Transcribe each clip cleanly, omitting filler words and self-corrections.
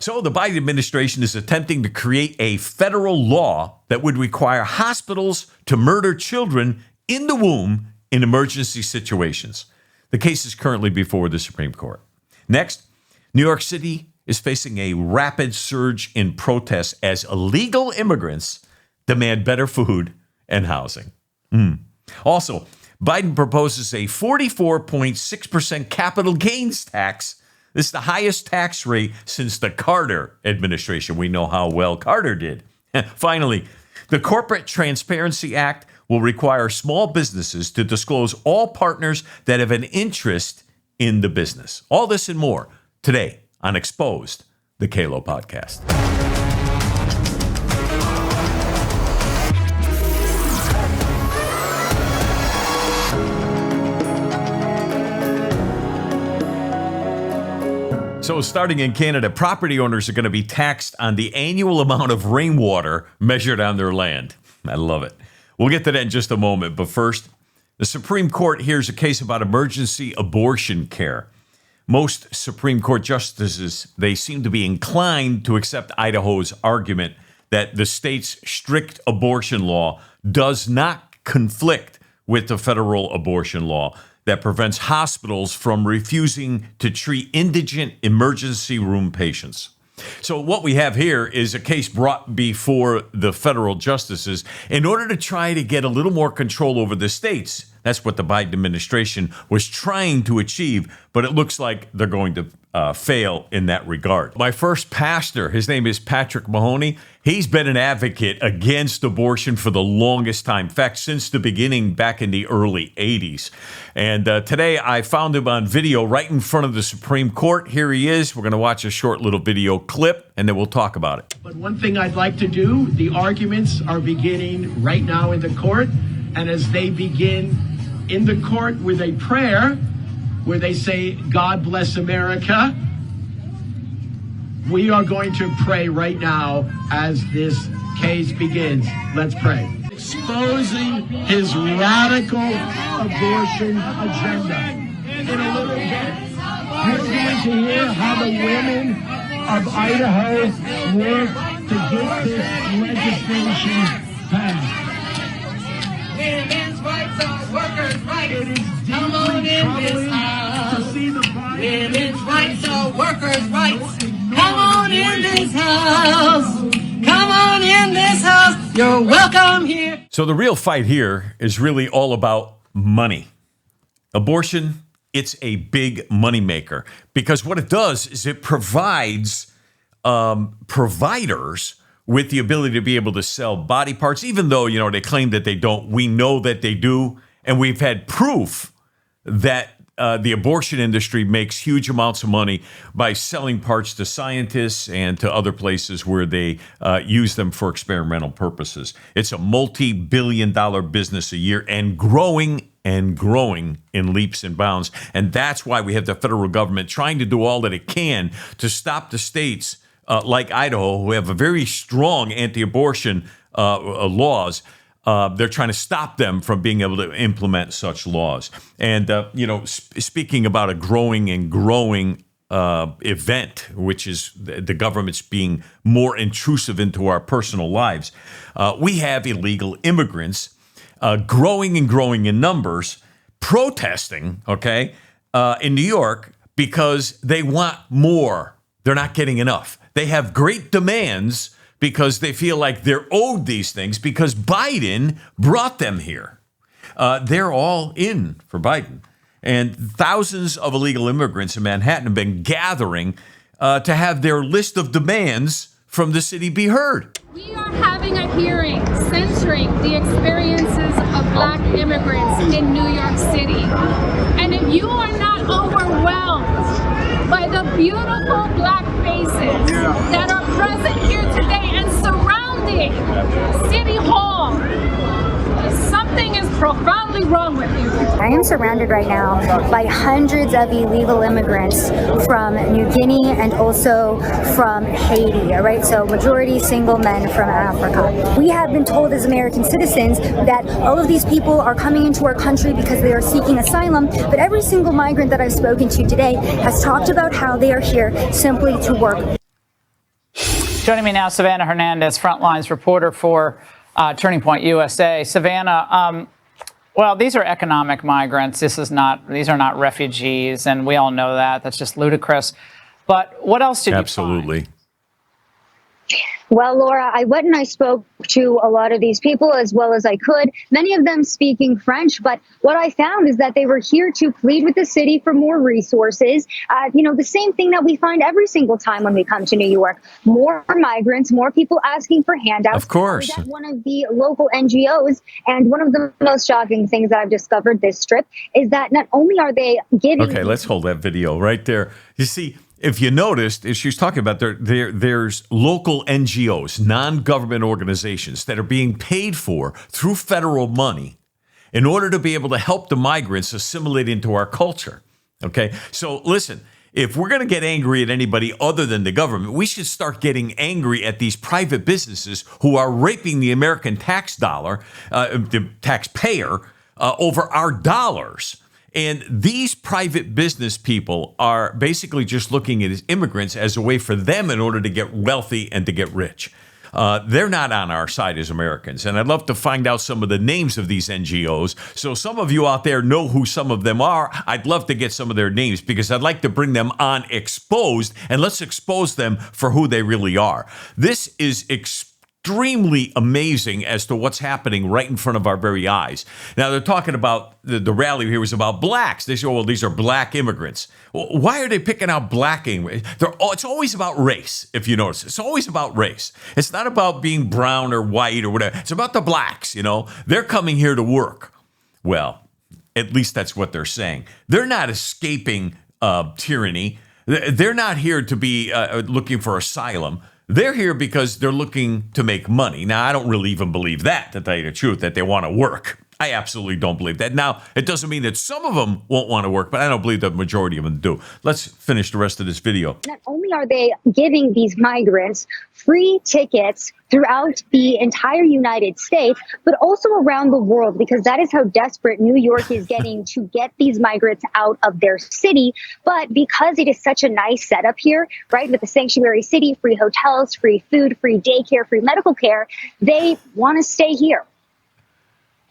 So the Biden administration is attempting to create a federal law that would require hospitals to murder children in the womb in emergency situations. The case is currently before the Supreme Court. Next, New York City is facing a rapid surge in protests as illegal immigrants demand better food and housing. Also, Biden proposes a 44.6% capital gains tax. This is the highest tax rate since the Carter administration. We know how well Carter did. Finally, the Corporate Transparency Act will require small businesses to disclose all partners that have an interest in the business. All this and more today on Exposed, the Calo podcast. So starting in Canada, property owners are going to be taxed on the annual amount of rainwater measured on their land. I love it. We'll get to that in just a moment. But first, the Supreme Court hears a case about emergency abortion care. Most Supreme Court justices, they seem to be inclined to accept Idaho's argument that the state's strict abortion law does not conflict with the federal abortion law that prevents hospitals from refusing to treat indigent emergency room patients. So what we have here is a case brought before the federal justices in order to try to get a little more control over the states. That's what the Biden administration was trying to achieve, but it looks like they're going to fail in that regard. My first pastor, his name is Patrick Mahoney. He's been an advocate against abortion for the longest time. In fact, since the beginning back in the early 80s. And today I found him on video right in front of the Supreme Court. Here he is. We're going to watch a short little video clip, and then we'll talk about it. But one thing I'd like to do, the arguments are beginning right now in the court. And as they begin in the court with a prayer where they say, God bless America, we are going to pray right now as this case begins. Let's pray. Exposing his radical abortion agenda. In a little bit, you're going to hear how the women of Idaho work to get this legislation passed. Women's rights are workers' rights. It is Come on deeply in this troubling house. to see the Biden Women's rights are workers' rights. Come on in this house. Come on in this house. You're welcome here. So the real fight here is really all about money. Abortion, it's a big moneymaker because what it does is it provides providers with the ability to be able to sell body parts, even though, they claim that they don't. We know that they do. And we've had proof that the abortion industry makes huge amounts of money by selling parts to scientists and to other places where they use them for experimental purposes. It's a multi-billion-dollar business a year and growing in leaps and bounds. And that's why we have the federal government trying to do all that it can to stop the states like Idaho, who have a very strong anti-abortion laws. They're trying to stop them from being able to implement such laws. And, speaking about a growing event, which is the government's being more intrusive into our personal lives, we have illegal immigrants growing in numbers, protesting, in New York because they want more. They're not getting enough. They have great demands because they feel like they're owed these things because Biden brought them here. They're all in for Biden. And thousands of illegal immigrants in Manhattan have been gathering to have their list of demands from the city be heard. We are having a hearing censoring the experiences of Black immigrants in New York City. And if you are not overwhelmed by the beautiful Black faces that are present here today and surrounding City Hall, something is profoundly wrong with you. I am surrounded right now by hundreds of illegal immigrants from New Guinea and also from Haiti, all right? So majority single men from Africa. We have been told as American citizens that all of these people are coming into our country because they are seeking asylum, but every single migrant that I've spoken to today has talked about how they are here simply to work. Joining me now, Savannah Hernandez, Frontlines reporter for Turning Point USA. Savannah, well, these are economic migrants. These are not refugees, and we all know that. That's just ludicrous. But what else did you find? Absolutely. Well, Laura, I went and I spoke to a lot of these people as well as I could, many of them speaking French. But what I found is that they were here to plead with the city for more resources. The same thing that we find every single time when we come to New York. More migrants, more people asking for handouts. Of course. I was at one of the local NGOs, and one of the most shocking things that I've discovered this trip is that not only are they giving... Okay, let's hold that video right there. You see, if you noticed, as she's talking about, there's local NGOs, non-government organizations that are being paid for through federal money in order to be able to help the migrants assimilate into our culture. Okay, so listen, if we're going to get angry at anybody other than the government, we should start getting angry at these private businesses who are raping the American tax dollar, the taxpayer, over our dollars. And these private business people are basically just looking at immigrants as a way for them in order to get wealthy and to get rich. They're not on our side as Americans. And I'd love to find out some of the names of these NGOs. So some of you out there know who some of them are. I'd love to get some of their names because I'd like to bring them on exposed, and let's expose them for who they really are. This is extremely amazing as to what's happening right in front of our very eyes. Now, they're talking about the rally here was about blacks. They say, well, these are black immigrants. Well, why are they picking out black immigrants? It's always about race, if you notice. It's always about race. It's not about being brown or white or whatever. It's about the blacks, They're coming here to work. Well, at least that's what they're saying. They're not escaping tyranny. They're not here to be looking for asylum. They're here because they're looking to make money. Now, I don't really even believe that, to tell you the truth, that they want to work. I absolutely don't believe that. Now, it doesn't mean that some of them won't want to work, but I don't believe the majority of them do. Let's finish the rest of this video. Not only are they giving these migrants free tickets throughout the entire United States, but also around the world, because that is how desperate New York is getting to get these migrants out of their city. But because it is such a nice setup here, right, with the sanctuary city, free hotels, free food, free daycare, free medical care, they want to stay here.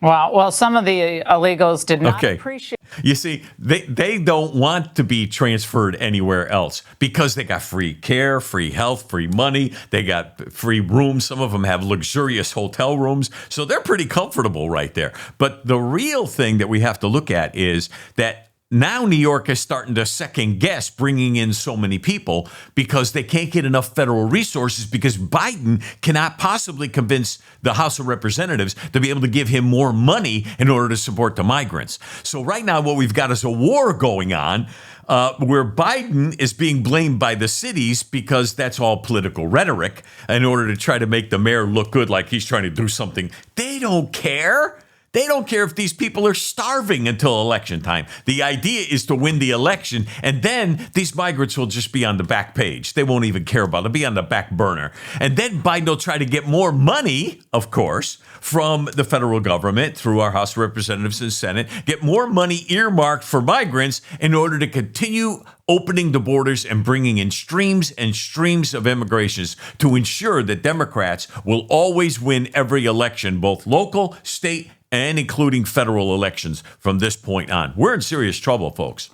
Wow. Well, some of the illegals did not appreciate. You see, they don't want to be transferred anywhere else because they got free care, free health, free money. They got free rooms. Some of them have luxurious hotel rooms. So they're pretty comfortable right there. But the real thing that we have to look at is that now New York is starting to second guess bringing in so many people because they can't get enough federal resources because Biden cannot possibly convince the House of Representatives to be able to give him more money in order to support the migrants. So right now what we've got is a war going on where Biden is being blamed by the cities because that's all political rhetoric in order to try to make the mayor look good like he's trying to do something. They don't care. They don't care if these people are starving until election time. The idea is to win the election, and then these migrants will just be on the back page. They won't even care about it. They'll be on the back burner. And then Biden will try to get more money, of course, from the federal government through our House of Representatives and Senate, get more money earmarked for migrants in order to continue opening the borders and bringing in streams and streams of immigrations to ensure that Democrats will always win every election, both local, state, and including federal elections from this point on. We're in serious trouble, folks.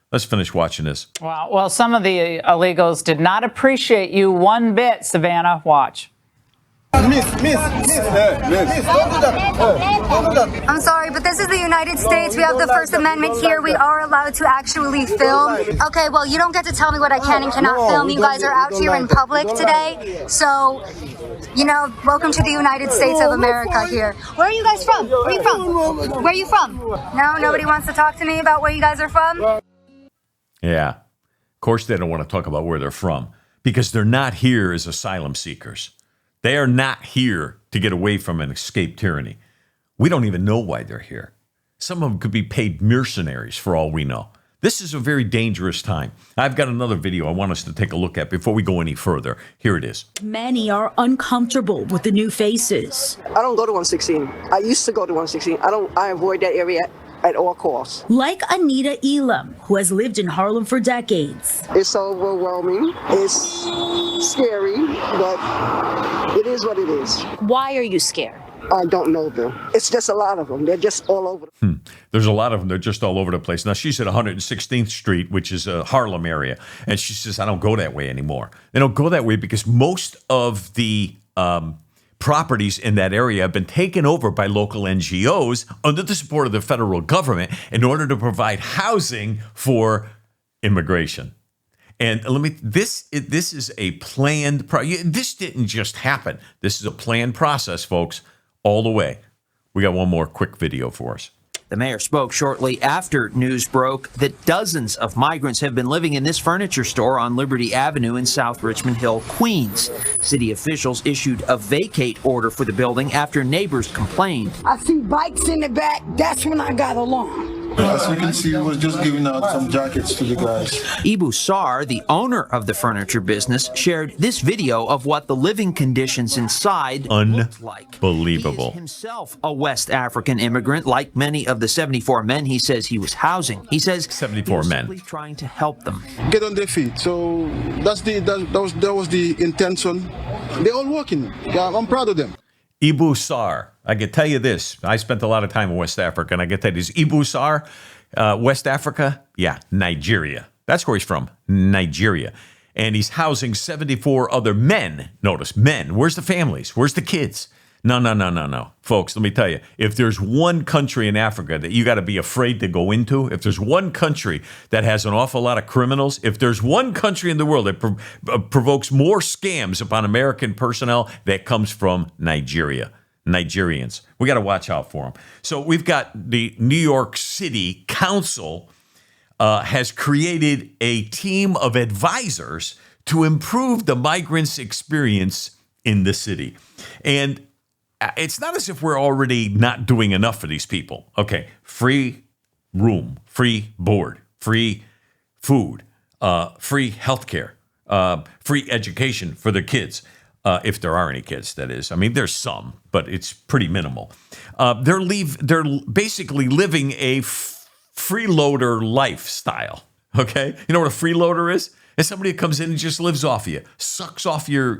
Let's finish watching this. Wow. Well, some of the illegals did not appreciate you one bit, Savannah. Watch. Miss, don't do that. I'm sorry, but this is the United States. We have the First Amendment here. We are allowed to actually film. Okay, well, you don't get to tell me what I can and cannot film. You guys are out here in public today. So, welcome to the United States of America here. Where are you guys from? Where are you from? Where are you from? No, nobody wants to talk to me about where you guys are from? Yeah. Of course, they don't want to talk about where they're from because they're not here as asylum seekers. They are not here to get away from and escape tyranny. We don't even know why they're here. Some of them could be paid mercenaries for all we know. This is a very dangerous time. I've got another video I want us to take a look at before we go any further. Here it is. Many are uncomfortable with the new faces. I don't go to 116. I used to go to 116. I avoid that area at all costs. Like Anita Elam, who has lived in Harlem for decades. It's overwhelming. It's scary. but it is what it is. Why are you scared? I don't know, Bill. It's just a lot of them. They're just all over. There's a lot of them. They're just all over the place. Now, she's at 116th Street, which is a Harlem area. And she says, I don't go that way anymore. They don't go that way because most of the properties in that area have been taken over by local NGOs under the support of the federal government in order to provide housing for immigration. And this is a planned, this didn't just happen. This is a planned process, folks, all the way. We got one more quick video for us. The mayor spoke shortly after news broke that dozens of migrants have been living in this furniture store on Liberty Avenue in South Richmond Hill, Queens. City officials issued a vacate order for the building after neighbors complained. I see bikes in the back. That's when I got alarmed. As you can see, he was just giving out some jackets to the guys. Ibu Sar, the owner of the furniture business, shared this video of what the living conditions inside looked like. Unbelievable. He is himself a West African immigrant, like many of the 74 men he says he was housing. He says 74 he was men simply trying to help them get on their feet. So that was the intention. They're all working. Yeah, I'm proud of them. Ibu Sar. I can tell you this. I spent a lot of time in West Africa, and I get that. Is Ibu Sar, West Africa? Yeah, Nigeria. That's where he's from, Nigeria. And he's housing 74 other men. Notice, men. Where's the families? Where's the kids? No. Folks, let me tell you, if there's one country in Africa that you got to be afraid to go into, if there's one country that has an awful lot of criminals, if there's one country in the world that provokes more scams upon American personnel, that comes from Nigeria. Nigerians. We got to watch out for them. So we've got the New York City Council has created a team of advisors to improve the migrants' experience in the city. And it's not as if we're already not doing enough for these people. Okay, free room, free board, free food, free healthcare, free education for their kids. If there are any kids, that is. I mean, there's some, but it's pretty minimal. They're basically living a freeloader lifestyle, okay? You know what a freeloader is? It's somebody that comes in and just lives off you, sucks off your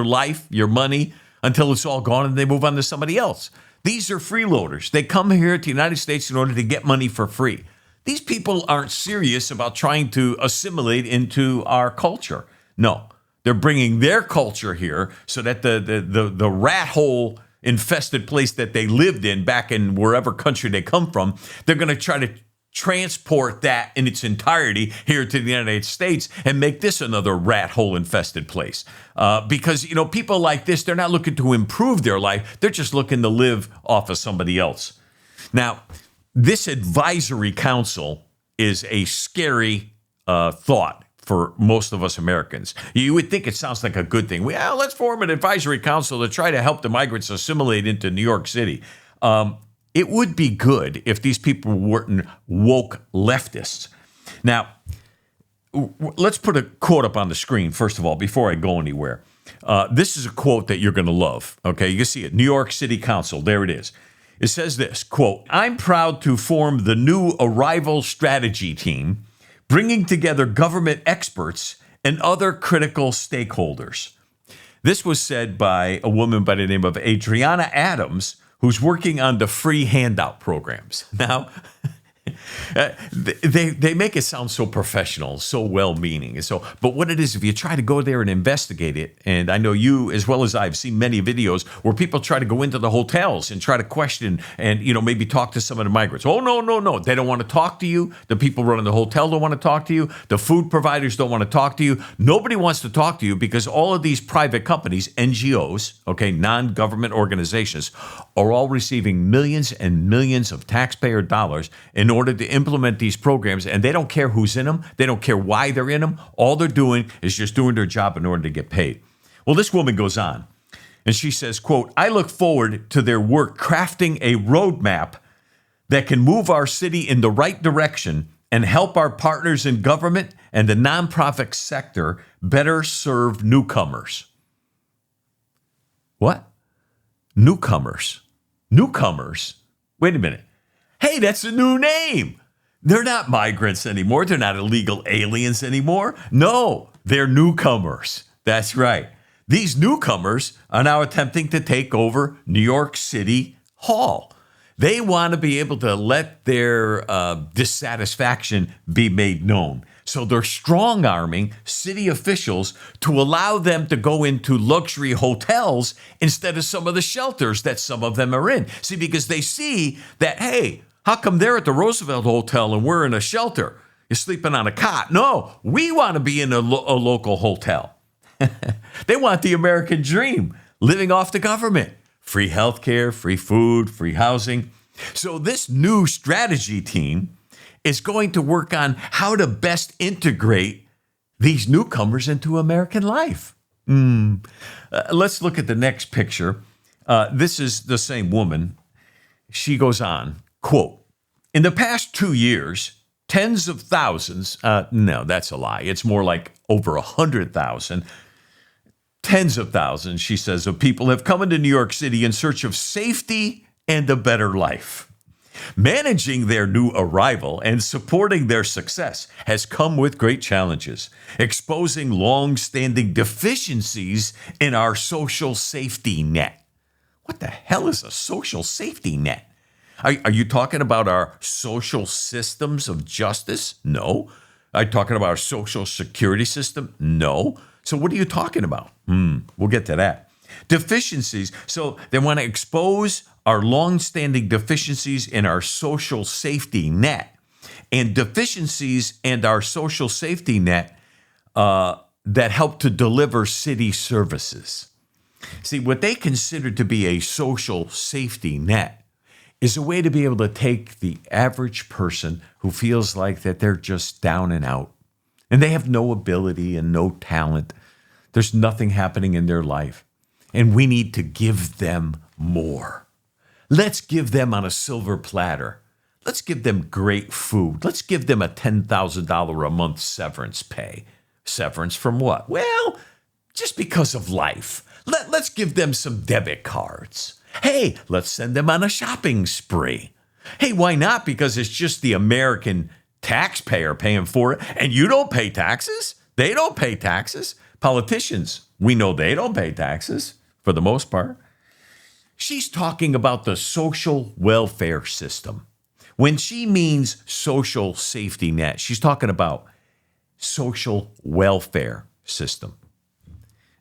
life, your money, until it's all gone and they move on to somebody else. These are freeloaders. They come here to the United States in order to get money for free. These people aren't serious about trying to assimilate into our culture. No. They're bringing their culture here so that the rat hole infested place that they lived in back in wherever country they come from, they're going to try to transport that in its entirety here to the United States and make this another rat hole infested place. Because, you know, people like this, they're not looking to improve their life. They're just looking to live off of somebody else. Now, this advisory council is a scary thought for most of us Americans. You would think it sounds like a good thing. Well, let's form an advisory council to try to help the migrants assimilate into New York City. It would be good if these people weren't woke leftists. Now, let's put a quote up on the screen, first of all, before I go anywhere. This is a quote that you're going to love, okay? You can see it, New York City Council, there it is. It says this, quote, I'm proud to form the new arrival strategy team, bringing together government experts and other critical stakeholders. This was said by a woman by the name of Adriana Adams, who's working on the free handout programs. Now, they make it sound so professional, so well-meaning. But what it is, if you try to go there and investigate it, and I know you, as well as I, have seen many videos where people try to go into the hotels and try to question and, you know, maybe talk to some of the migrants. Oh, no. They don't want to talk to you. The people running the hotel don't want to talk to you. The food providers don't want to talk to you. Nobody wants to talk to you because all of these private companies, NGOs, okay, non-government organizations, are all receiving millions and millions of taxpayer dollars in order to implement these programs, and they don't care who's in them. They don't care why they're in them. All they're doing is just doing their job in order to get paid. Well, this woman goes on, and she says, quote, I look forward to their work crafting a roadmap that can move our city in the right direction and help our partners in government and the nonprofit sector better serve newcomers. What? Newcomers? Wait a minute. Hey, that's a new name. They're not migrants anymore. They're not illegal aliens anymore. No, they're newcomers. That's right. These newcomers are now attempting to take over New York City Hall. They want to be able to let their dissatisfaction be made known. So they're strong-arming city officials to allow them to go into luxury hotels instead of some of the shelters that some of them are in. See, because they see that, hey, how come they're at the Roosevelt Hotel and we're in a shelter? You're sleeping on a cot. No, we want to be in a local hotel. They want the American dream, living off the government. Free healthcare, free food, free housing. So this new strategy team is going to work on how to best integrate these newcomers into American life. Let's look at the next picture. This is the same woman. She goes on, quote, in the past 2 years, tens of thousands, no, that's a lie. It's more like over 100,000. Tens of thousands, she says, of people have come into New York City in search of safety and a better life. Managing their new arrival and supporting their success has come with great challenges, exposing long-standing deficiencies in our social safety net. What the hell is a social safety net? Are you talking about our social systems of justice? No. Are you talking about our social security system? No. So what are you talking about? We'll get to that. Deficiencies. So they want to expose our long-standing deficiencies in our social safety net. And deficiencies in our social safety net that help to deliver city services. See, what they consider to be a social safety net is a way to be able to take the average person who feels like that they're just down and out, and they have no ability and no talent. There's nothing happening in their life, and we need to give them more. Let's give them on a silver platter. Let's give them great food. Let's give them a $10,000 a month severance pay. Severance from what? Well, just because of life. Let's give them some debit cards. Hey, let's send them on a shopping spree. Hey, why not? Because it's just the American taxpayer paying for it, and you don't pay taxes. They don't pay taxes. Politicians, we know they don't pay taxes for the most part. She's talking about the social welfare system. When she means social safety net, she's talking about social welfare system.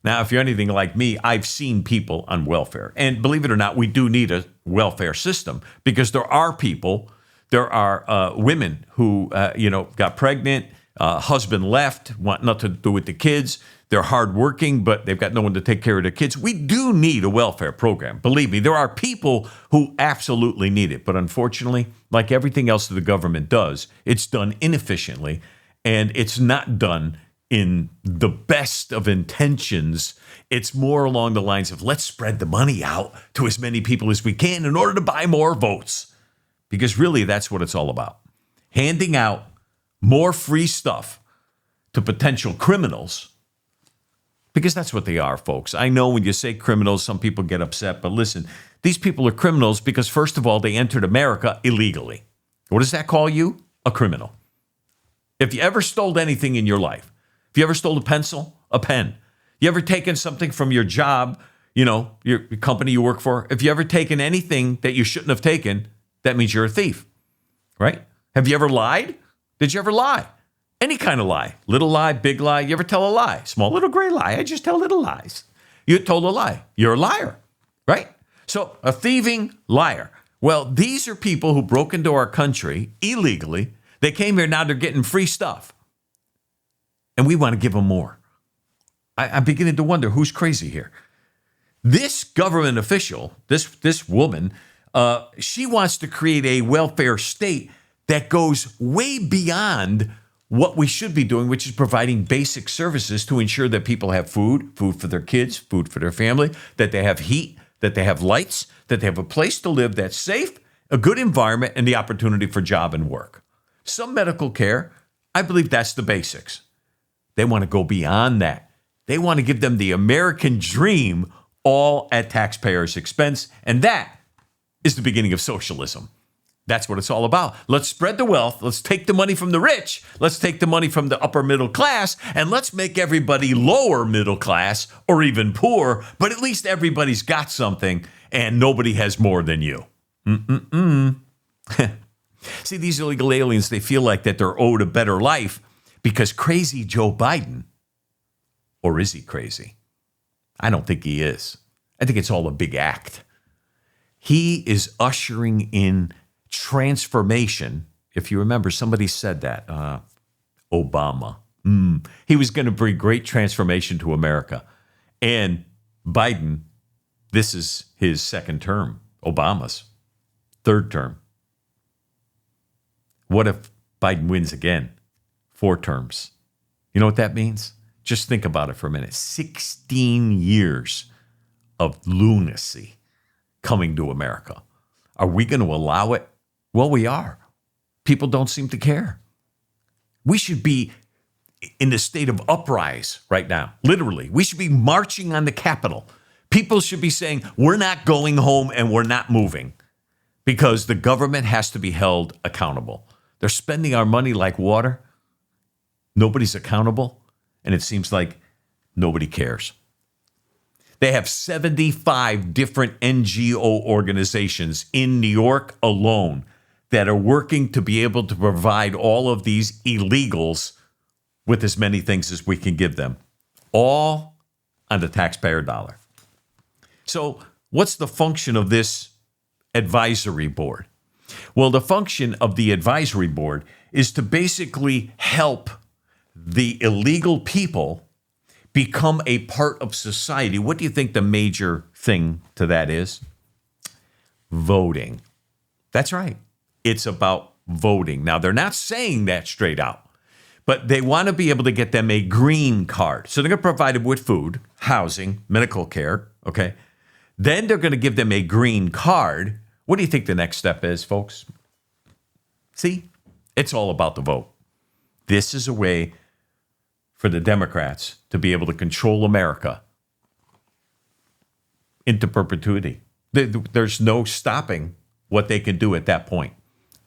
Now, if you're anything like me, I've seen people on welfare. And believe it or not, we do need a welfare system because there are people, there are women who, got pregnant, husband left, want nothing to do with the kids. They're hardworking, but they've got no one to take care of their kids. We do need a welfare program. Believe me, there are people who absolutely need it. But unfortunately, like everything else that the government does, it's done inefficiently, and it's not done in the best of intentions. It's more along the lines of let's spread the money out to as many people as we can in order to buy more votes. Because really, that's what it's all about. Handing out more free stuff to potential criminals. Because that's what they are, folks. I know when you say criminals, some people get upset. But listen, these people are criminals because, first of all, they entered America illegally. What does that call you? A criminal. If you ever stole anything in your life, if you ever stole a pencil, a pen, you ever taken something from your job, your company you work for, if you ever taken anything that you shouldn't have taken, that means you're a thief, right? Have you ever lied? Did you ever lie? Any kind of lie, little lie, big lie. You ever tell a lie? Small, little, gray lie. I just tell little lies. You told a lie. You're a liar, right? So a thieving liar. Well, these are people who broke into our country illegally. They came here, now they're getting free stuff. And we want to give them more. I'm beginning to wonder who's crazy here. This government official, this woman, she wants to create a welfare state that goes way beyond what we should be doing, which is providing basic services to ensure that people have food for their kids, food for their family, that they have heat, that they have lights, that they have a place to live that's safe, a good environment, and the opportunity for job and work. Some medical care, I believe that's the basics. They want to go beyond that. They want to give them the American dream, all at taxpayers' expense, and that is the beginning of socialism. That's what it's all about. Let's spread the wealth. Let's take the money from the rich. Let's take the money from the upper middle class, and let's make everybody lower middle class or even poor, but at least everybody's got something and nobody has more than you. See, these illegal aliens, they feel like that they're owed a better life because crazy Joe Biden, or is he crazy? I don't think he is. I think it's all a big act. He is ushering in transformation. If you remember, somebody said that, Obama. He was going to bring great transformation to America. And Biden, this is his second term. Obama's third term. What if Biden wins again? 4 terms. You know what that means? Just think about it for a minute. 16 years of lunacy coming to America. Are we going to allow it? Well, we are. People don't seem to care. We should be in the state of uprise right now. Literally, we should be marching on the Capitol. People should be saying, we're not going home and we're not moving because the government has to be held accountable. They're spending our money like water. Nobody's accountable. And it seems like nobody cares. They have 75 different NGO organizations in New York alone that are working to be able to provide all of these illegals with as many things as we can give them, all on the taxpayer dollar. So what's the function of this advisory board? Well, the function of the advisory board is to basically help the illegal people become a part of society. What do you think the major thing to that is? Voting. That's right. It's about voting. Now, they're not saying that straight out, but they want to be able to get them a green card. So they're going to provide them with food, housing, medical care, okay? Then they're going to give them a green card. What do you think the next step is, folks? See, it's all about the vote. This is a way for the Democrats to be able to control America into perpetuity. There's no stopping what they can do at that point.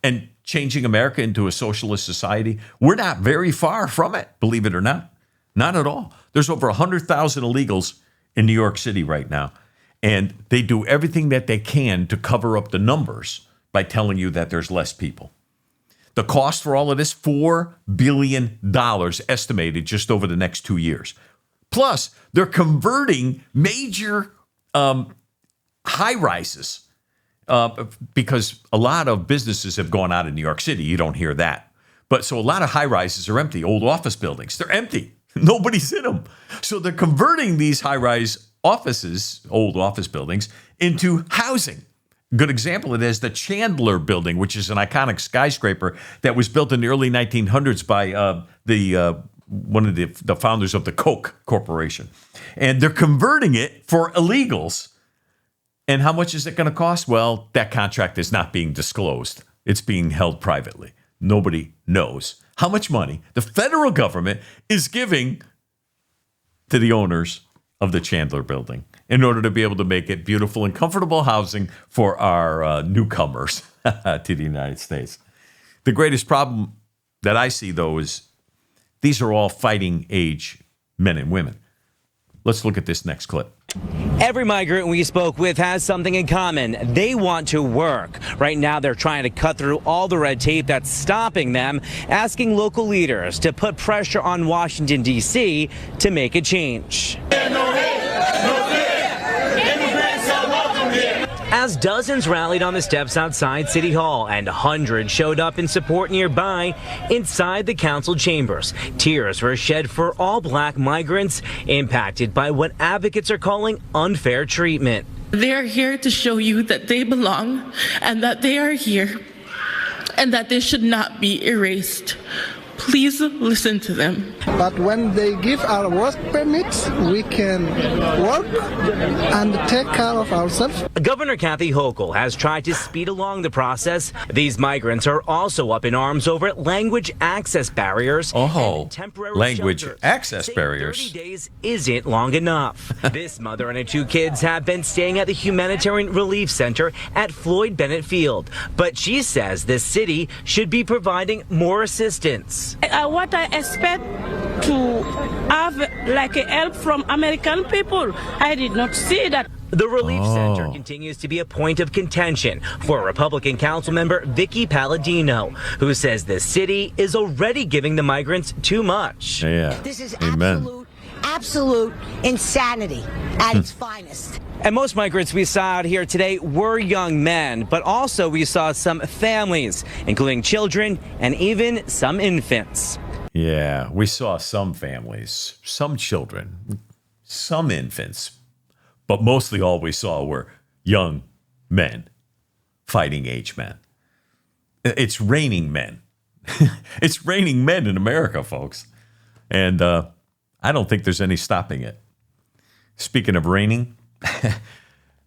And changing America into a socialist society, we're not very far from it, believe it or not. Not at all. There's over 100,000 illegals in New York City right now. And they do everything that they can to cover up the numbers by telling you that there's less people. The cost for all of this, $4 billion estimated just over the next 2 years. Plus, they're converting major high-rises because a lot of businesses have gone out in New York City. You don't hear that. But so a lot of high-rises are empty, old office buildings. They're empty. Nobody's in them. So they're converting these high-rise offices, old office buildings, into housing. Good example of it is the Chandler Building, which is an iconic skyscraper that was built in the early 1900s by one of the founders of the Coke Corporation. And they're converting it for illegals. And how much is it going to cost? Well, that contract is not being disclosed. It's being held privately. Nobody knows how much money the federal government is giving to the owners of the Chandler Building in order to be able to make it beautiful and comfortable housing for our newcomers to the United States. The greatest problem that I see, though, is these are all fighting age men and women. Let's look at this next clip. Every migrant we spoke with has something in common. They want to work. Right now, they're trying to cut through all the red tape that's stopping them, asking local leaders to put pressure on Washington, D.C. to make a change. As dozens rallied on the steps outside City Hall and hundreds showed up in support nearby inside the council chambers, tears were shed for all black migrants impacted by what advocates are calling unfair treatment. They are here to show you that they belong and that they are here and that they should not be erased. Please listen to them. But when they give our work permits, we can work and take care of ourselves. Governor Kathy Hochul has tried to speed along the process. These migrants are also up in arms over language access barriers. Oh, temporary language shelters. access barriers. 30 days isn't long enough. This mother and her 2 kids have been staying at the Humanitarian Relief Center at Floyd Bennett Field. But she says the city should be providing more assistance. What I expect to have like a help from American people, I did not see that. The Relief Center continues to be a point of contention for Republican council member Vicky Palladino, who says the city is already giving the migrants too much. Yeah. This is Amen. absolute insanity at its finest. And most migrants we saw out here today were young men, but also we saw some families, including children and even some infants. Yeah, we saw some families, some children, some infants, but mostly all we saw were young men, fighting age men. It's raining men. It's raining men in America, folks. And I don't think there's any stopping it. Speaking of raining,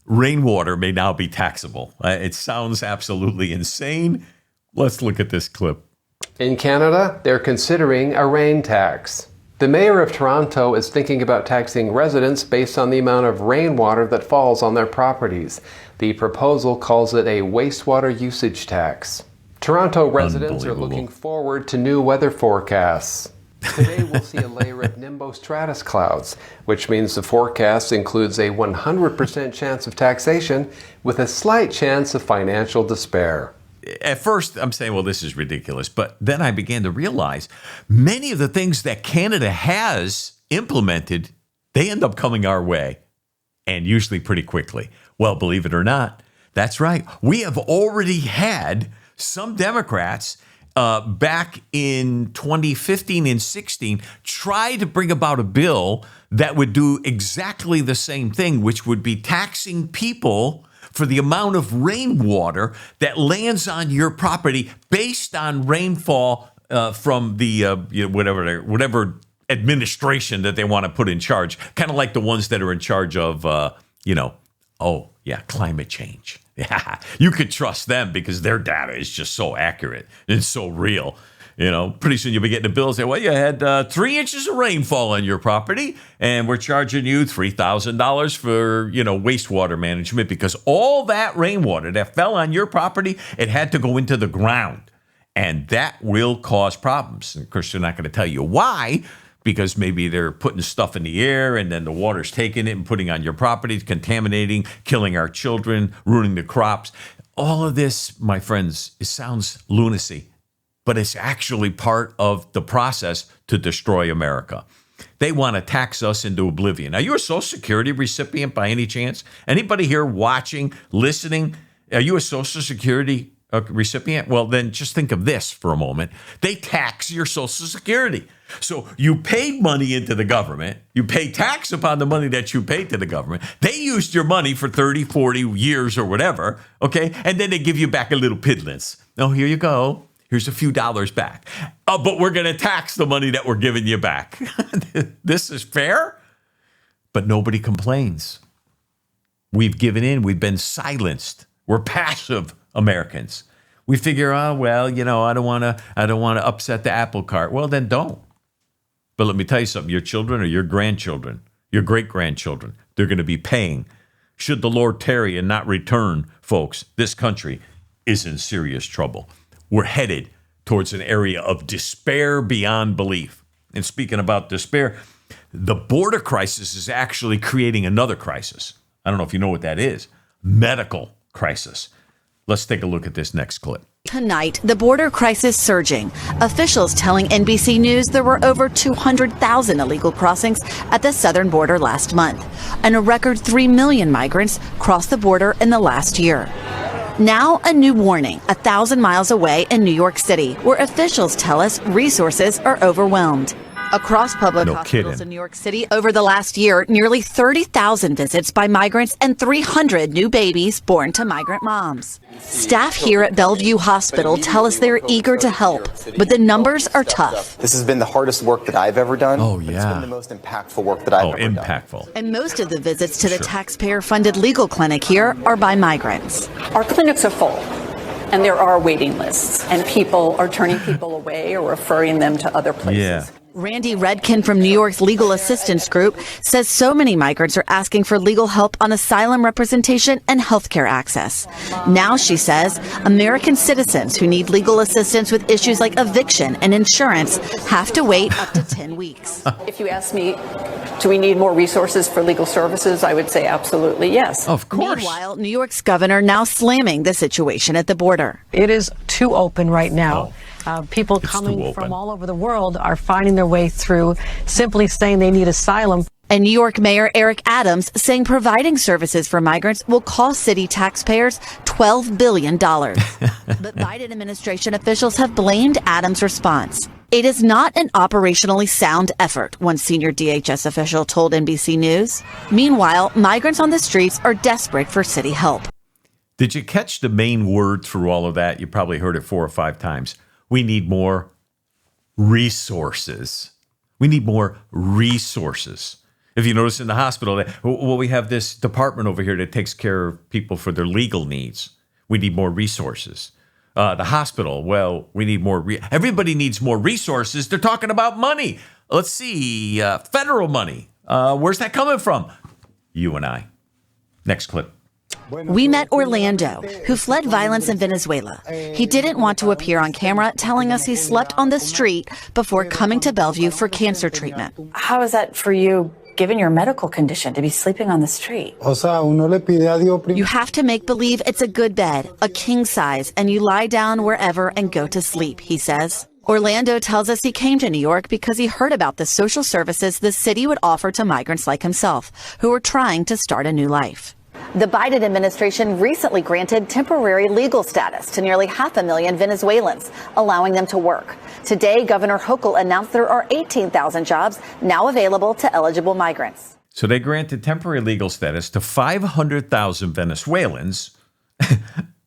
rainwater may now be taxable. It sounds absolutely insane. Let's look at this clip. In Canada, they're considering a rain tax. The mayor of Toronto is thinking about taxing residents based on the amount of rainwater that falls on their properties. The proposal calls it a wastewater usage tax. Toronto residents are looking forward to new weather forecasts. Today we'll see a layer of nimbostratus clouds, which means the forecast includes a 100% chance of taxation with a slight chance of financial despair. At first, I'm saying, well, this is ridiculous. But then I began to realize many of the things that Canada has implemented, they end up coming our way, and usually pretty quickly. Well, believe it or not, that's right. We have already had some Democrats back in 2015 and 16 try to bring about a bill that would do exactly the same thing, which would be taxing people for the amount of rainwater that lands on your property based on rainfall from the whatever administration that they want to put in charge, kind of like the ones that are in charge of climate change. Yeah, you could trust them because their data is just so accurate and so real. Pretty soon you'll be getting a bill and say, well, you had 3 inches of rainfall on your property, and we're charging you $3,000 for, wastewater management because all that rainwater that fell on your property, it had to go into the ground. And that will cause problems. And of course, they're not going to tell you why, because maybe they're putting stuff in the air and then the water's taking it and putting on your property, contaminating, killing our children, ruining the crops. All of this, my friends, it sounds lunacy, but it's actually part of the process to destroy America. They want to tax us into oblivion. Are you a Social Security recipient by any chance? Anybody here watching, listening? Are you a Social Security recipient? Well, then just think of this for a moment. They tax your Social Security. So you paid money into the government. You pay tax upon the money that you paid to the government. They used your money for 30, 40 years or whatever, okay? And then they give you back a little piddlings. Oh, here you go. Here's a few dollars back. But we're going to tax the money that we're giving you back. This is fair? But nobody complains. We've given in. We've been silenced. We're passive Americans. We figure, I don't want to upset the apple cart. Well, then don't. But let me tell you something. Your children or your grandchildren, your great-grandchildren, they're going to be paying. Should the Lord tarry and not return, folks, this country is in serious trouble. We're headed towards an area of despair beyond belief. And speaking about despair, the border crisis is actually creating another crisis. I don't know if you know what that is. Medical crisis. Let's take a look at this next clip. Tonight, the border crisis surging. Officials telling NBC News there were over 200,000 illegal crossings at the southern border last month, and a record 3 million migrants crossed the border in the last year. Now, a new warning 1,000 miles away in New York City, where officials tell us resources are overwhelmed. Across public hospitals in New York City over the last year, nearly 30,000 visits by migrants and 300 new babies born to migrant moms. Staff here at Bellevue Hospital tell us they're eager to help, but the numbers are tough. This has been the hardest work that I've ever done. Oh, yeah. It's been the most impactful work that I've ever done. And most of the visits to the taxpayer-funded legal clinic here are by migrants. Our clinics are full, and there are waiting lists, and people are turning people away or referring them to other places. Yeah. Randy Redkin from New York's Legal Assistance Group says so many migrants are asking for legal help on asylum representation and healthcare access. Now, she says, American citizens who need legal assistance with issues like eviction and insurance have to wait up to 10 weeks. If you ask me, do we need more resources for legal services? I would say absolutely yes. Of course. Meanwhile, New York's governor now slamming the situation at the border. It is too open right now. People coming from all over the world are finding their way through, simply saying they need asylum. And New York Mayor Eric Adams saying providing services for migrants will cost city taxpayers $12 billion. But Biden administration officials have blamed Adams' response. It is not an operationally sound effort, one senior DHS official told NBC News. Meanwhile, migrants on the streets are desperate for city help. Did you catch the main word through all of that? You probably heard it 4 or 5 times. We need more resources. We need more resources. If you notice in the hospital, we have this department over here that takes care of people for their legal needs. We need more resources. The hospital, well, we need more. Everybody needs more resources. They're talking about money. Let's see, federal money. Where's that coming from? You and I. Next clip. We met Orlando, who fled violence in Venezuela. He didn't want to appear on camera, telling us he slept on the street before coming to Bellevue for cancer treatment. How is that for you, given your medical condition, to be sleeping on the street? You have to make believe it's a good bed, a king size, and you lie down wherever and go to sleep, he says. Orlando tells us he came to New York because he heard about the social services the city would offer to migrants like himself, who were trying to start a new life. The Biden administration recently granted temporary legal status to nearly 500,000 Venezuelans, allowing them to work. Today, Governor Hochul announced there are 18,000 jobs now available to eligible migrants. So they granted temporary legal status to 500,000 Venezuelans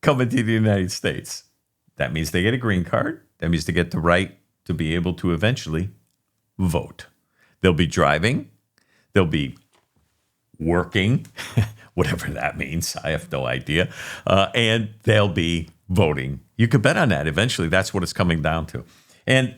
coming to the United States. That means they get a green card. That means they get the right to be able to eventually vote. They'll be driving. They'll be working. Whatever that means, I have no idea. And they'll be voting. You could bet on that. Eventually, that's what it's coming down to. And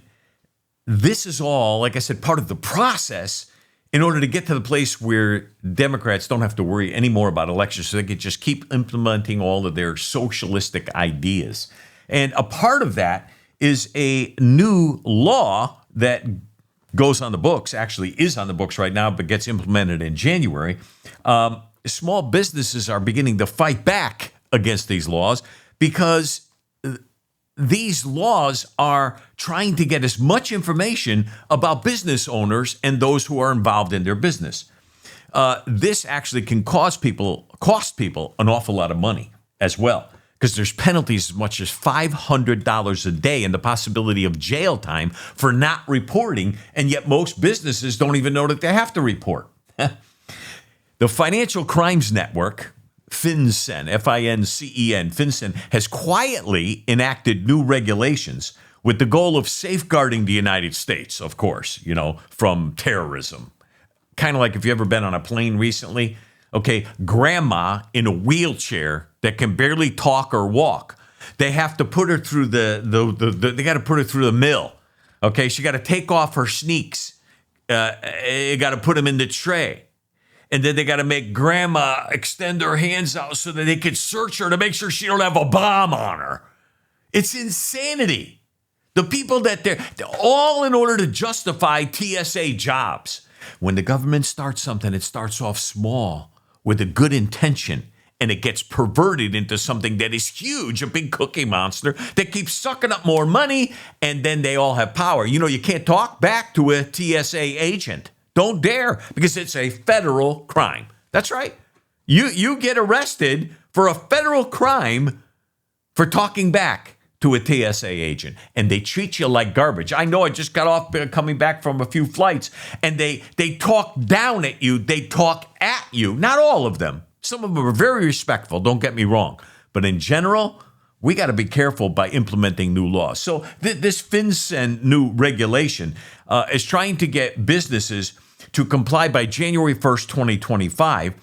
this is all, like I said, part of the process in order to get to the place where Democrats don't have to worry anymore about elections, so they can just keep implementing all of their socialistic ideas. And a part of that is a new law that goes on the books, actually is on the books right now, but gets implemented in January. Small businesses are beginning to fight back against these laws because these laws are trying to get as much information about business owners and those who are involved in their business. This actually can cost people an awful lot of money as well, because there's penalties as much as $500 a day and the possibility of jail time for not reporting, and yet most businesses don't even know that they have to report. The Financial Crimes Network, FinCEN, F-I-N-C-E-N, FinCEN, has quietly enacted new regulations with the goal of safeguarding the United States, of course, from terrorism. Kind of like if you've ever been on a plane recently, okay, grandma in a wheelchair that can barely talk or walk. They have to put her through they got to put her through the mill. Okay, she got to take off her sneaks. You got to put them in the tray. And then they got to make grandma extend her hands out so that they could search her to make sure she don't have a bomb on her. It's insanity. The people they're all in order to justify TSA jobs. When the government starts something, it starts off small with a good intention, and it gets perverted into something that is huge, a big cookie monster that keeps sucking up more money, and then they all have power. You can't talk back to a TSA agent. Don't dare, because it's a federal crime. That's right. You get arrested for a federal crime for talking back to a TSA agent, and they treat you like garbage. I know I just got off coming back from a few flights, and they talk down at you. They talk at you. Not all of them. Some of them are very respectful, don't get me wrong. But in general, we got to be careful by implementing new laws. So this FinCEN new regulation is trying to get businesses to comply by January 1st, 2025.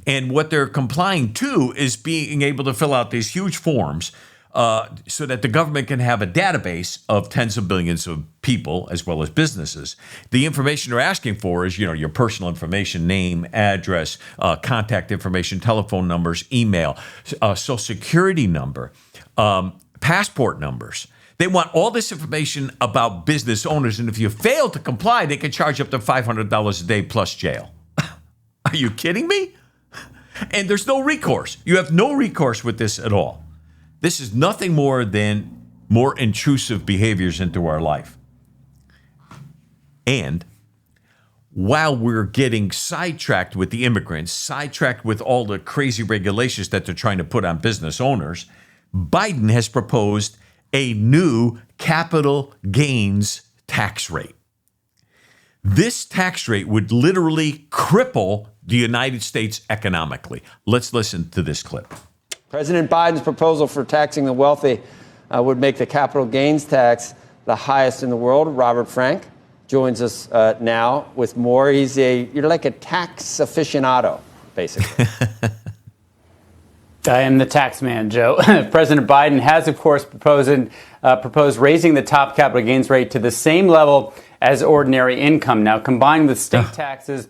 And what they're complying to is being able to fill out these huge forms so that the government can have a database of tens of billions of people as well as businesses. The information they're asking for is, your personal information, name, address, contact information, telephone numbers, email, social security number, passport numbers. They want all this information about business owners, and if you fail to comply, they can charge up to $500 a day plus jail. Are you kidding me? And there's no recourse. You have no recourse with this at all. This is nothing more than more intrusive behaviors into our life. And while we're getting sidetracked with the immigrants, sidetracked with all the crazy regulations that they're trying to put on business owners, Biden has proposed a new capital gains tax rate. This tax rate would literally cripple the United States economically. Let's listen to this clip. President Biden's proposal for taxing the wealthy would make the capital gains tax the highest in the world. Robert Frank joins us now with more. You're like a tax aficionado, basically. I am the tax man, Joe. President Biden has, of course, proposed raising the top capital gains rate to the same level as ordinary income. Now, combined with state taxes,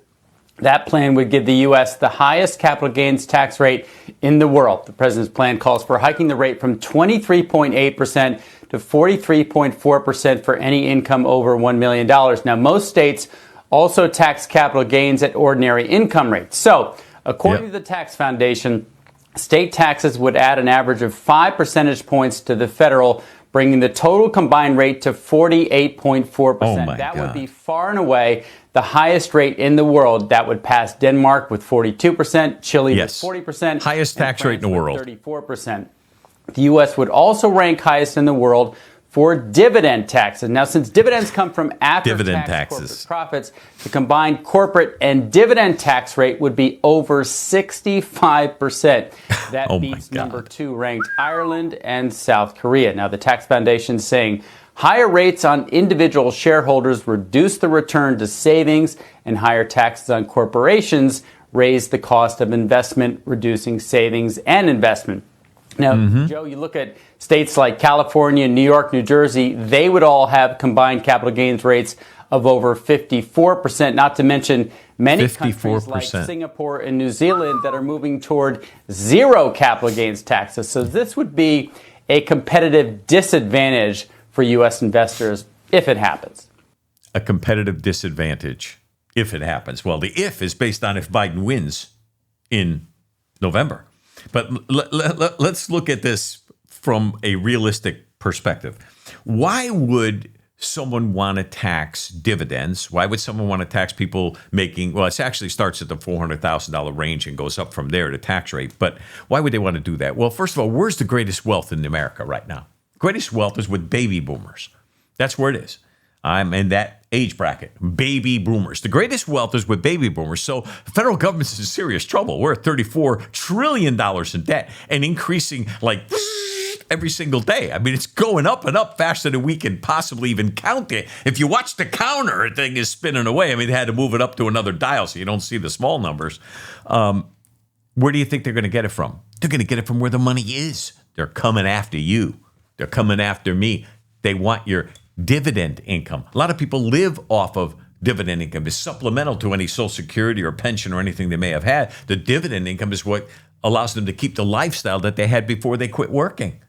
that plan would give the U.S. the highest capital gains tax rate in the world. The president's plan calls for hiking the rate from 23.8% to 43.4% for any income over $1 million. Now, most states also tax capital gains at ordinary income rates. So, according to the Tax Foundation, state taxes would add an average of 5 percentage points to the federal, bringing the total combined rate to 48.4%. That would be far and away the highest rate in the world. That would pass Denmark with 42%, Chile with 40%. Highest tax rate in the world. 34%. The U.S. would also rank highest in the world for dividend taxes. Now, since dividends come from after-tax corporate profits, the combined corporate and dividend tax rate would be over 65%. That beats number 2 ranked Ireland and South Korea. Now, the Tax Foundation is saying higher rates on individual shareholders reduce the return to savings, and higher taxes on corporations raise the cost of investment, reducing savings and investment. Now, Joe, you look at states like California, New York, New Jersey, they would all have combined capital gains rates of over 54%, not to mention many countries like Singapore and New Zealand that are moving toward zero capital gains taxes. So this would be a competitive disadvantage for U.S. investors if it happens. A competitive disadvantage if it happens. Well, the if is based on if Biden wins in November. But let's look at this from a realistic perspective. Why would someone want to tax dividends? Why would someone want to tax people making, well, it actually starts at the $400,000 range and goes up from there, the tax rate. But why would they want to do that? Well, first of all, where's the greatest wealth in America right now? Greatest wealth is with baby boomers. That's where it is. I'm in that age bracket, baby boomers. The greatest wealth is with baby boomers. So the federal government's in serious trouble. We're at $34 trillion in debt and increasing like every single day. I mean, it's going up and up faster than we can possibly even count it. If you watch the counter, the thing is spinning away. I mean, they had to move it up to another dial so you don't see the small numbers. Where do you think they're going to get it from? They're going to get it from where the money is. They're coming after you. They're coming after me. They want your dividend income. A lot of people live off of dividend income. It's supplemental to any Social Security or pension or anything they may have had. The dividend income is what allows them to keep the lifestyle that they had before they quit working.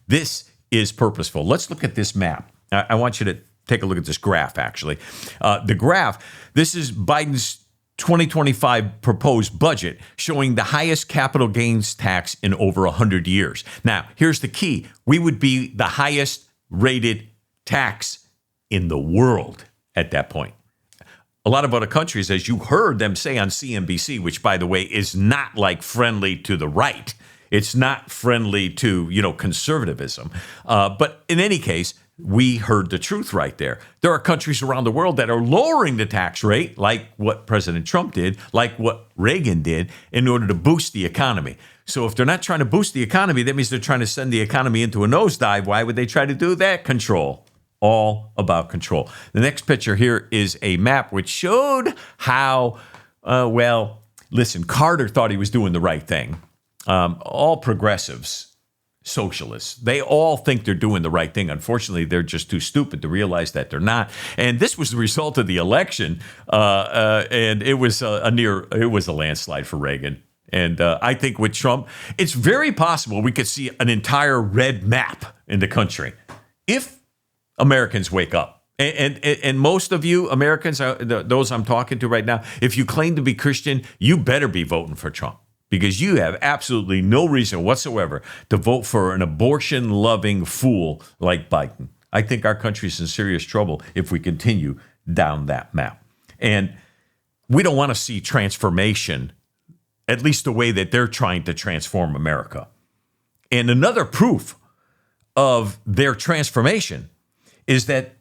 This is purposeful. Let's look at this map. I want you to take a look at this graph, actually. The graph, this is Biden's 2025 proposed budget showing the highest capital gains tax in over 100 years. Now, here's the key. We would be the highest rated tax in the world at that point. A lot of other countries, as you heard them say on CNBC, which, by the way, is not like friendly to the right. It's not friendly to, conservatism. But in any case, we heard the truth right there. There are countries around the world that are lowering the tax rate, like what President Trump did, like what Reagan did, in order to boost the economy. So if they're not trying to boost the economy, that means they're trying to send the economy into a nosedive. Why would they try to do that? Control. All about control. The next picture here is a map which showed how, listen, Carter thought he was doing the right thing. All progressives, socialists, they all think they're doing the right thing. Unfortunately, they're just too stupid to realize that they're not. And this was the result of the election, and it was a landslide for Reagan. And I think with Trump, it's very possible we could see an entire red map in the country if Americans wake up. And most of you Americans, those I'm talking to right now, if you claim to be Christian, you better be voting for Trump, because you have absolutely no reason whatsoever to vote for an abortion-loving fool like Biden. I think our country's in serious trouble if we continue down that map. And we don't want to see transformation, at least the way that they're trying to transform America. And another proof of their transformation is that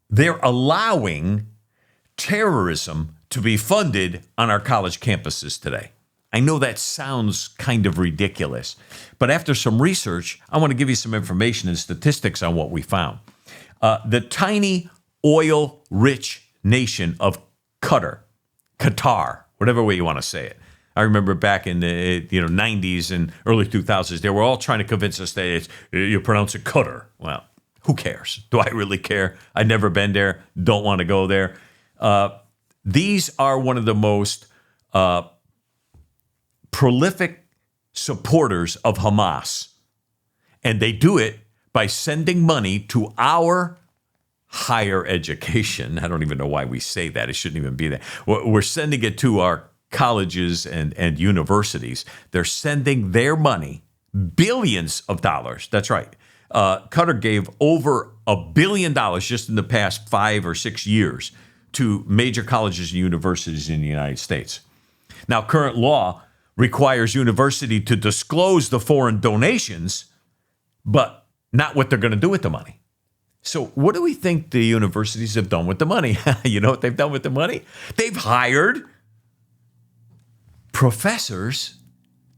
they're allowing terrorism to be funded on our college campuses today. I know that sounds kind of ridiculous, but after some research, I want to give you some information and statistics on what we found. The tiny oil-rich nation of Qatar, whatever way you want to say it. I remember back in the 90s and early 2000s, they were all trying to convince us that you pronounce it Qatar. Well, who cares? Do I really care? I've never been there. Don't want to go there. These are one of the most prolific supporters of Hamas. And they do it by sending money to our higher education. I don't even know why we say that. It shouldn't even be that. We're sending it to our colleges and universities. They're sending their money, billions of dollars. That's right. Qatar gave over $1 billion just in the past 5 or 6 years to major colleges and universities in the United States. Now, current law requires university to disclose the foreign donations, but not what they're going to do with the money. So what do we think the universities have done with the money? You know what they've done with the money? They've hired professors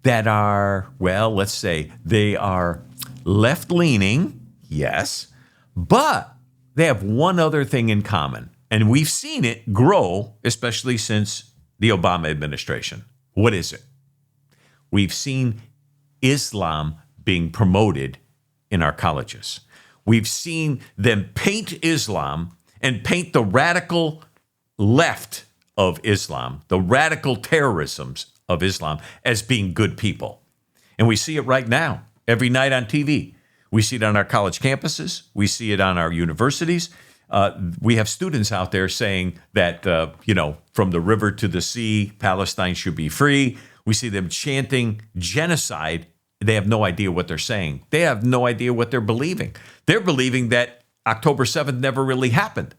that are, let's say they are left-leaning, yes, but they have one other thing in common, and we've seen it grow, especially since the Obama administration. What is it? We've seen Islam being promoted in our colleges. We've seen them paint Islam and paint the radical left of Islam, the radical terrorisms of Islam, as being good people. And we see it right now, every night on TV. We see it on our college campuses. We see it on our universities. We have students out there saying that, from the river to the sea, Palestine should be free. We see them chanting genocide. They have no idea what they're saying. They have no idea what they're believing. They're believing that October 7th never really happened.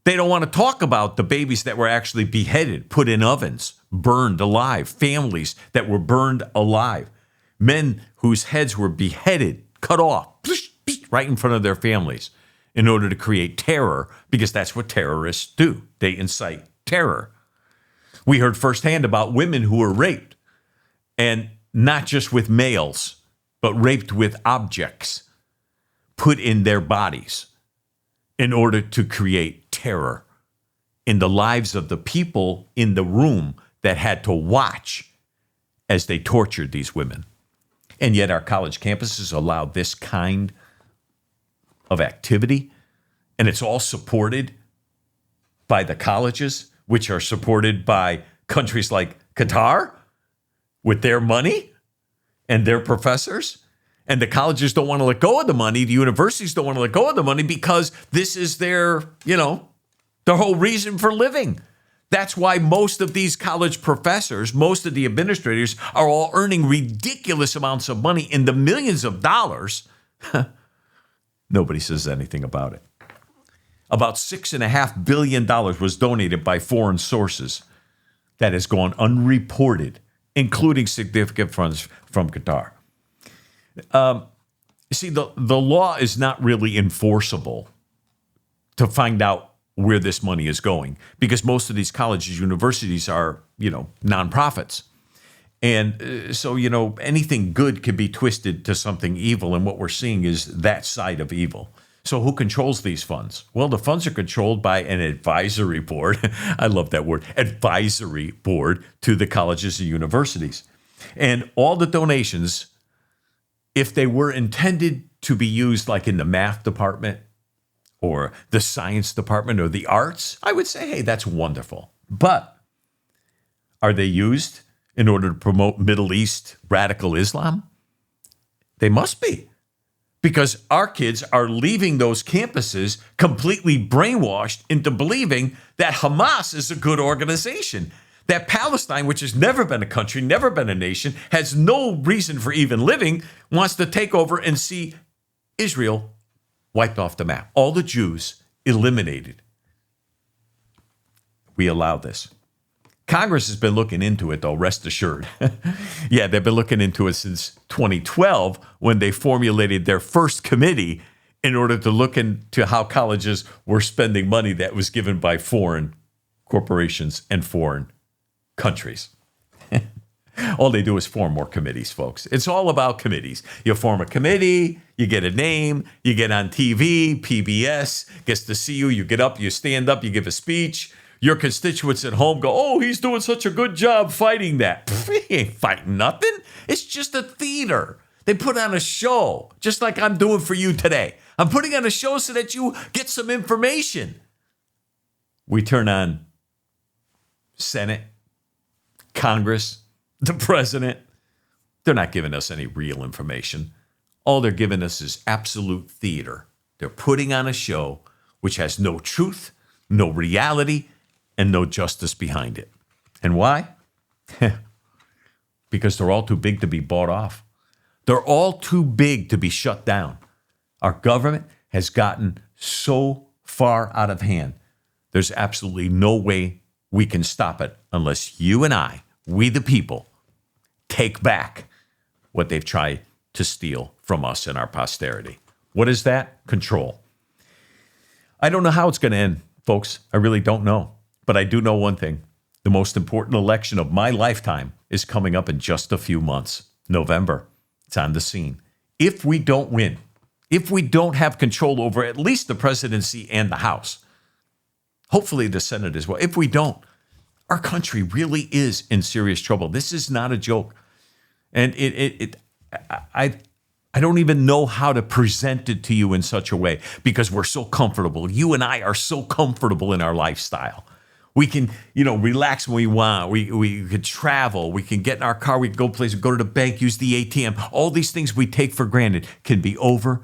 They don't want to talk about the babies that were actually beheaded, put in ovens, burned alive, families that were burned alive, men whose heads were beheaded, cut off, right in front of their families in order to create terror, because that's what terrorists do. They incite terror. We heard firsthand about women who were raped, and not just with males, but raped with objects put in their bodies in order to create terror in the lives of the people in the room that had to watch as they tortured these women. And yet our college campuses allow this kind of activity, and it's all supported by the colleges, which are supported by countries like Qatar with their money and their professors. And the colleges don't want to let go of the money. The universities don't want to let go of the money because this is their, their whole reason for living. That's why most of these college professors, most of the administrators are all earning ridiculous amounts of money in the millions of dollars. Nobody says anything about it. About $6.5 billion was donated by foreign sources that has gone unreported, including significant funds from Qatar. See, the law is not really enforceable to find out where this money is going, because most of these colleges, universities are, nonprofits. And so, anything good can be twisted to something evil. And what we're seeing is that side of evil. So who controls these funds? Well, the funds are controlled by an advisory board. I love that word, advisory board to the colleges and universities. And all the donations, if they were intended to be used like in the math department or the science department or the arts, I would say, hey, that's wonderful. But are they used in order to promote Middle East radical Islam? They must be. Because our kids are leaving those campuses completely brainwashed into believing that Hamas is a good organization. That Palestine, which has never been a country, never been a nation, has no reason for even living, wants to take over and see Israel wiped off the map. All the Jews eliminated. We allow this. Congress has been looking into it, though, rest assured. Yeah, they've been looking into it since 2012 when they formulated their first committee in order to look into how colleges were spending money that was given by foreign corporations and foreign countries. All they do is form more committees, folks. It's all about committees. You form a committee, you get a name, you get on TV, PBS gets to see you, you get up, you stand up, you give a speech. Your constituents at home go, oh, he's doing such a good job fighting that. He ain't fighting nothing. It's just a theater. They put on a show, just like I'm doing for you today. I'm putting on a show so that you get some information. We turn on Senate, Congress, the president. They're not giving us any real information. All they're giving us is absolute theater. They're putting on a show which has no truth, no reality, and no justice behind it. And why? Because they're all too big to be bought off. They're all too big to be shut down. Our government has gotten so far out of hand. There's absolutely no way we can stop it unless you and I, we the people, take back what they've tried to steal from us and our posterity. What is that? Control. I don't know how it's going to end, folks. I really don't know. But I do know one thing. The most important election of my lifetime is coming up in just a few months. November. It's on the scene. If we don't win, if we don't have control over at least the presidency and the House, hopefully the Senate as well, if we don't, our country really is in serious trouble. This is not a joke. And I don't even know how to present it to you in such a way because we're so comfortable. You and I are so comfortable in our lifestyle. We can, relax when we want. We could travel. We can get in our car. We can go places, go to the bank, use the ATM. All these things we take for granted can be over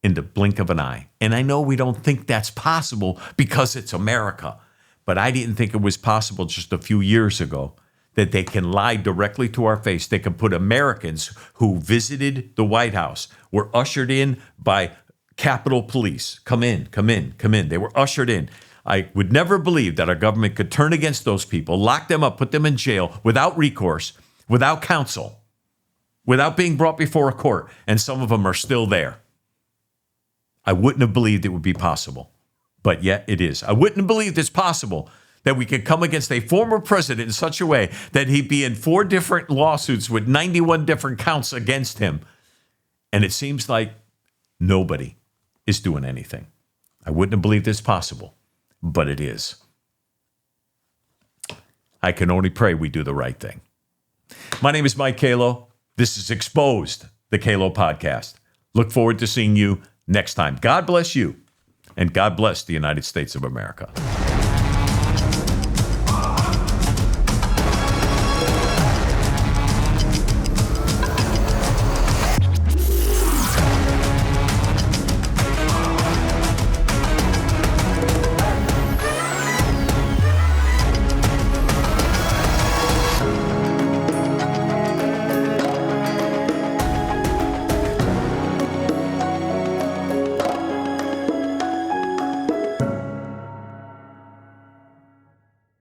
in the blink of an eye. And I know we don't think that's possible because it's America. But I didn't think it was possible just a few years ago that they can lie directly to our face. They can put Americans who visited the White House, were ushered in by Capitol Police. Come in, come in, come in. They were ushered in. I would never believe that our government could turn against those people, lock them up, put them in jail without recourse, without counsel, without being brought before a court, and some of them are still there. I wouldn't have believed it would be possible, but yet it is. I wouldn't have believed it's possible that we could come against a former president in such a way that he'd be in 4 different lawsuits with 91 different counts against him. And it seems like nobody is doing anything. I wouldn't have believed it's possible. But it is. I can only pray we do the right thing. My name is Mike Calo. This is Exposed, the Calo podcast. Look forward to seeing you next time. God bless you, and God bless the United States of America.